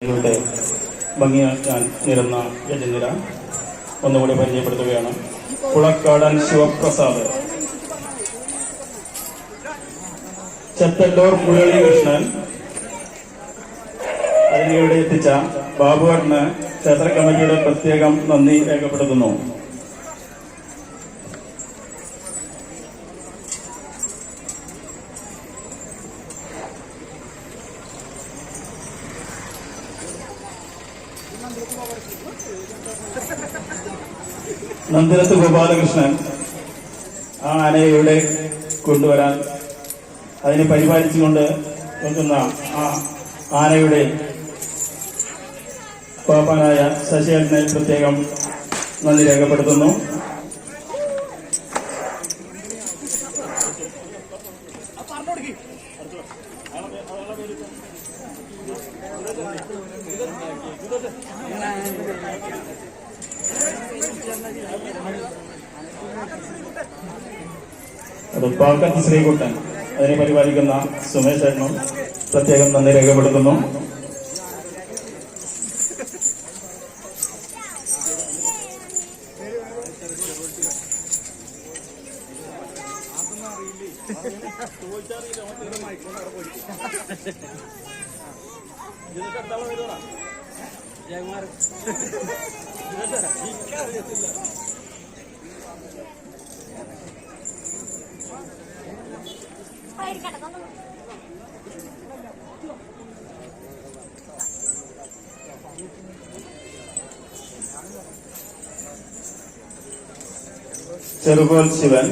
യുടെ ഭംഗിയാക്കാൻ നിരന്ന ജഡ്ജിനിര ഒന്നുകൂടി പരിചയപ്പെടുത്തുകയാണ്. പുളക്കാടൻ ശിവപ്രസാദ്, ചെത്തല്ലൂർ മുരളീകൃഷ്ണൻ, അതിനിവിടെ എത്തിച്ച ബാബുവേട്ടന് ക്ഷേത്ര കമ്മിറ്റിയുടെ പ്രത്യേകം നന്ദി രേഖപ്പെടുത്തുന്നു. നന്ദിരത്ത് ഗോപാലകൃഷ്ണൻ ആ ആനയെ ഇവിടെ കൊണ്ടുവരാൻ അതിനെ പരിപാലിച്ചുകൊണ്ട് നിൽക്കുന്ന ആ ആനയുടെ പാപ്പാനായ ശശിയേട്ടനെ പ്രത്യേകം നന്ദി രേഖപ്പെടുത്തുന്നു. അത് പാക്കത്ത് ശ്രീകുട്ടൻ, അതിനെ പരിപാലിക്കുന്ന സുമേഷ് ചേട്ടനും പ്രത്യേകം നന്ദി രേഖപ്പെടുത്തുന്നു. ചെറുകോൽ ശിവൻ,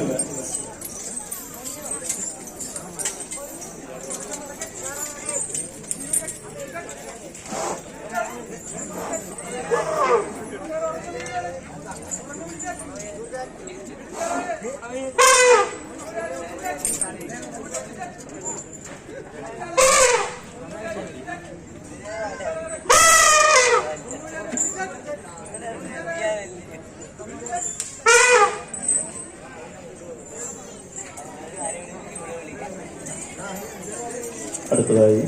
അടുത്തതായി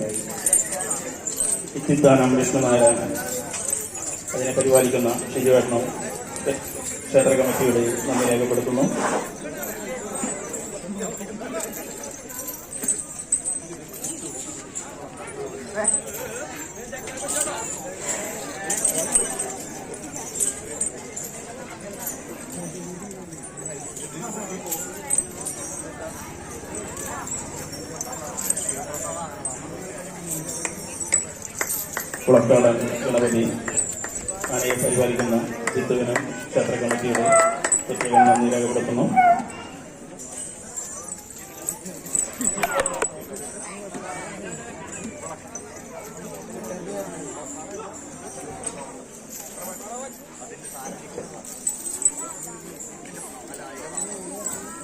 ഇത്തിത്താനം വിഷ്ണുനാരായണൻ, അതിനെ പരിപാലിക്കുന്ന ഷിജുവേട്ടനും ക്ഷേത്ര കമ്മിറ്റിയുടെ നന്ദി രേഖപ്പെടുത്തുന്നു. പുളക്കാടൻ ഗണപതി ആനയെ പരിപാലിക്കുന്ന ചിത്തുവിനും ക്ഷേത്ര കമ്മിറ്റിയുടെ പ്രത്യേകം നന്ദി രേഖപ്പെടുത്തുന്നു.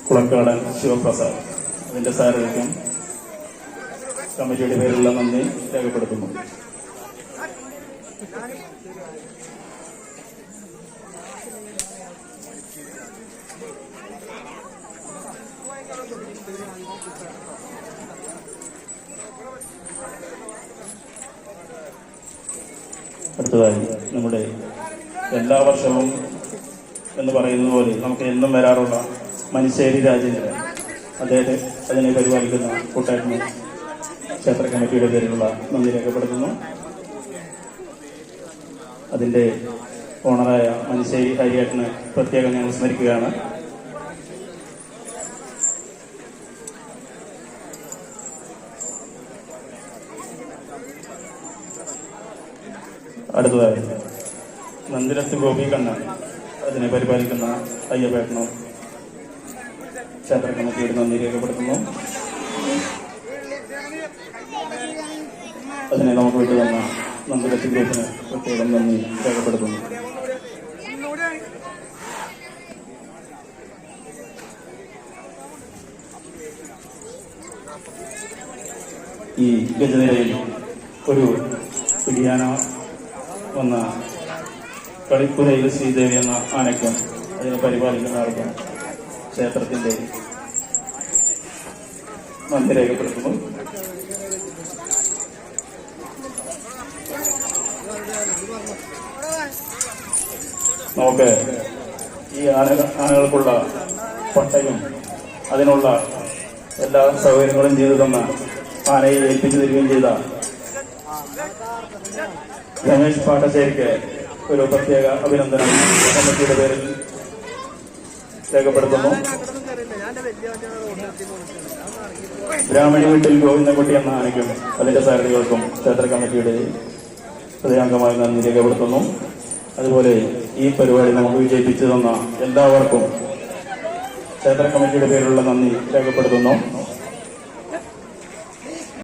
പുളക്കാടൻ ശിവപ്രസാദ്, അതിന്റെ സാരഥ്യം കമ്മിറ്റിയുടെ പേരിലുള്ള നന്ദി രേഖപ്പെടുത്തുന്നു. അടുത്തതായി നമ്മുടെ എല്ലാ വർഷവും എന്ന് പറയുന്നത് പോലെ നമുക്ക് എന്നും വരാറുള്ള മനുശ്ശേരി രാജേന്ദ്രൻ, അദ്ദേഹത്തെ അതിനെ പരിപാലിക്കുന്ന കൂട്ടായ്മ ക്ഷേത്ര കമ്മിറ്റിയുടെ പേരിലുള്ള നന്ദി രേഖപ്പെടുത്തുന്നു. അതിന്റെ ഓണറായ മനുശ്ശേരി ഹരിയേട്ടന് പ്രത്യേകം ഞങ്ങൾ സ്മരിക്കുകയാണ്. അടുത്തതായി നന്ദിരത്ത് ഗോപികണ്ണൻ, അതിനെ പരിപാലിക്കുന്ന അയ്യപ്പേട്ടനും ക്ഷേത്ര കമ്മിറ്റിയുടെ നന്ദി രേഖപ്പെടുത്തുന്നു. അതിനെ നമുക്ക് വിട്ടു തന്ന നന്ദിരത്ത് ഗ്രൂപ്പിന് പ്രത്യേകം നന്ദി രേഖപ്പെടുത്തുന്നു. ഈ ഗജനിരയിൽ ഒരു പിടിയാന വന്ന കളിപ്പുരയിൽ ശ്രീദേവി എന്ന ആനയ്ക്കും അതിനെ പരിപാലിക്കുന്ന ആൾക്കും ക്ഷേത്രത്തിന്റെ നന്ദി രേഖപ്പെടുത്തുന്നു. നമുക്ക് ഈ ആനകൾക്കുള്ള പട്ടയും അതിനുള്ള എല്ലാ സൗകര്യങ്ങളും ചെയ്തു തന്ന ആനയെ ഏൽപ്പിച്ചു തരികയും ചെയ്ത രമേശ് പാട്ടശ്ശേരിക്ക് ഒരു പ്രത്യേക അഭിനന്ദനം കമ്മിറ്റിയുടെ പേരിൽ രേഖപ്പെടുത്തുന്നു. ബ്രാഹ്മണി വീട്ടിൽ ഗോവിന്ദൻകുട്ടി എന്ന ആനയ്ക്കും അതിന്റെ സാരഥികൾക്കും ക്ഷേത്ര കമ്മിറ്റിയുടെ ഹൃദയാംഗമായി നന്ദി രേഖപ്പെടുത്തുന്നു. അതുപോലെ ഈ പരിപാടി നമുക്ക് വിജയിപ്പിച്ചു തന്ന എല്ലാവർക്കും ക്ഷേത്ര കമ്മിറ്റിയുടെ പേരിലുള്ള നന്ദി രേഖപ്പെടുത്തുന്നു.